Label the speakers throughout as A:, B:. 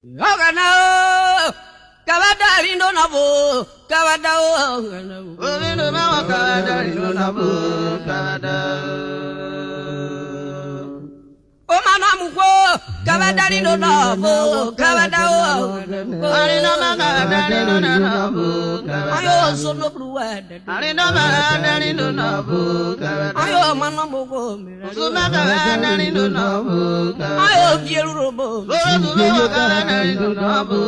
A: Ogana Kavada lindo nabo Kavada ogana
B: Lindo nabo Kavada lindo nabo Kavada
A: Omana muko Kavada lindo nabo Kavada ogana
B: Lindo Kavada lindo nabo
A: Ayo sono bruwede
B: Lindo Kavada lindo nabo Kavada
A: Ayo mana muko
B: Sono Kavada lindo nabo
A: Ayo bieru robo
B: Sono Kavada lindo nabo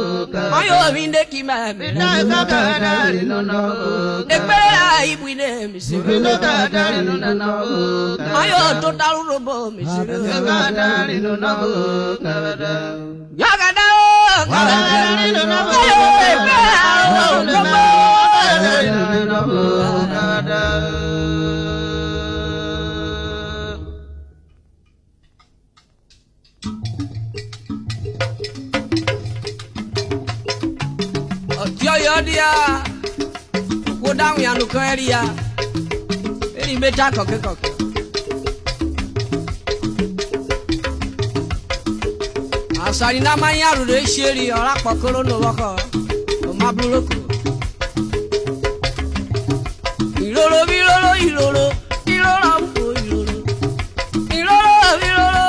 A: Ayo vinde kimame
B: Lindo Kavada lindo nabo
A: Ekpere ai buine misiri
B: Lindo Kavada lindo nabo
A: Ayo total robo misiri
B: Kavada lindo nabo Kavada
A: Yagada
B: Kavada lindo nabo
A: Dia go down ya no area eri meta koke asari na manya ru re sheri ora pokoro no woko o mabluroko ilolo bilolo ilolo ilolo ilolo ilolo ilolo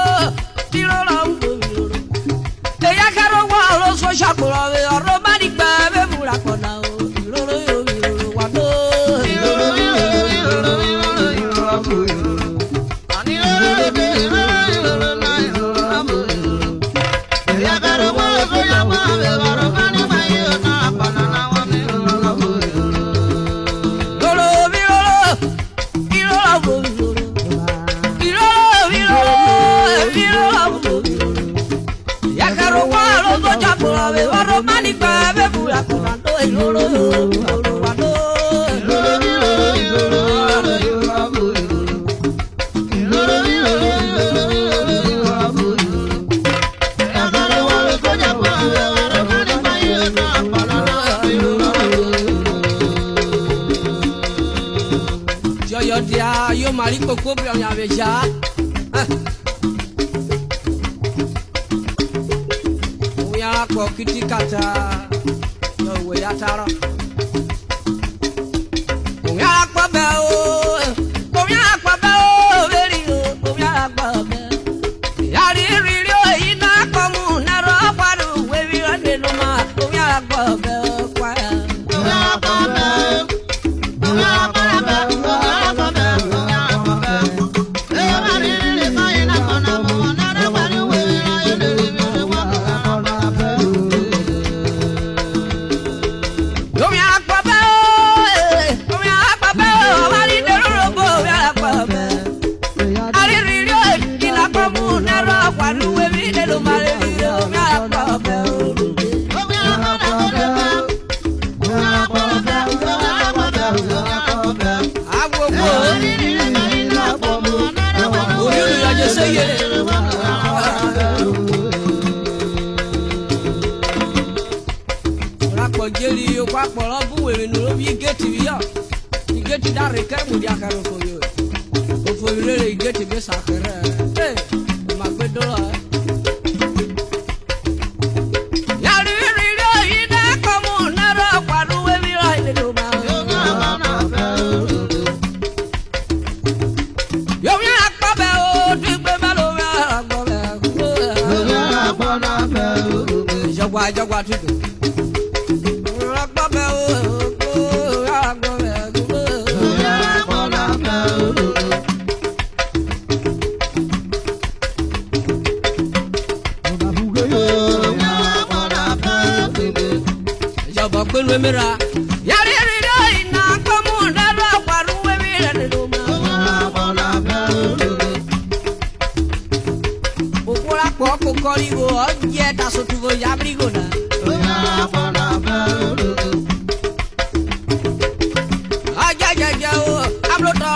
A: ilolo ilolo e ya karo wa lo so shaporo we oro bari gba be mura kona o ilolo ilolo wa do ilolo ilolo ilolo ani ilolo ilolo na ilolo ya karo wa so shaporo we oro bari gba yo na pana na wa me ilolo ilolo ilolo ilolo ya karo wa lo so shaporo we oro bari gba be mura kona do ilolo ilolo wa do dia yo mari koko bi on aveja o ya ko kitikata yo we ya taro o ya pa be o ya pa be o veri o ya pa be ya ri o ina ko mu na ro paru we wi ande no ma o ya pa be kwa o ya pa be o ya pa be Jeli yo kwa polo buwe no bi geti bi yo geti da re kai mu dia karo ko yo o fo le geti be sa kere eh ma pe do ya ri yo ida ko mu na ro kwa ru we bi ra ile do ma yo ya pa be o ti gbe ma lo ya gbo be yo pa na be jogwa tu Pelu mera ya ri ina komu ndaro kwaru we mira de do ma okura ko korigo oje ta so tuvo ya brigo na aja o hablo to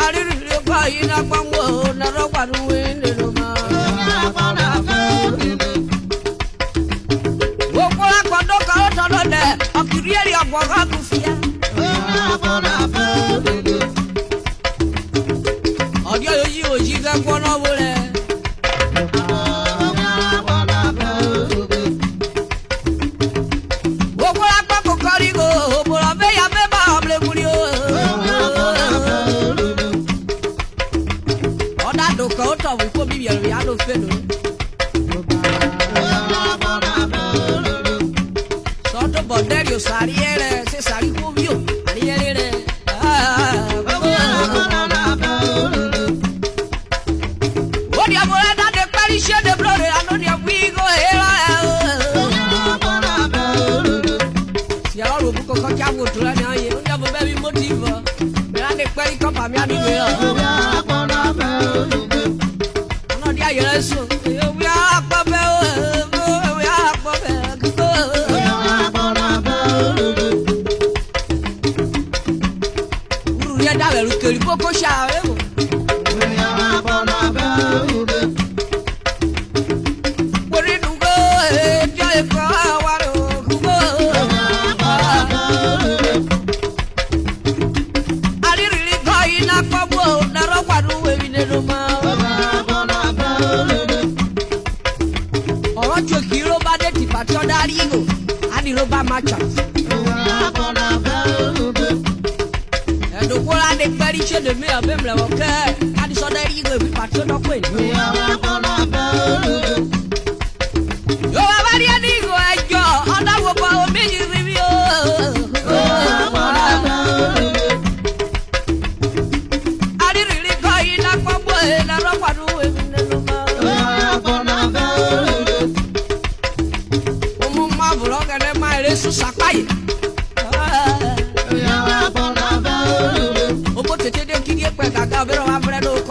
A: ari ri ko ina komu ndaro kwaru we de do ma akirieri agwaga kufia odio yo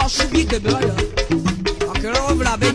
A: Subir que beleza, aquele homem lá bem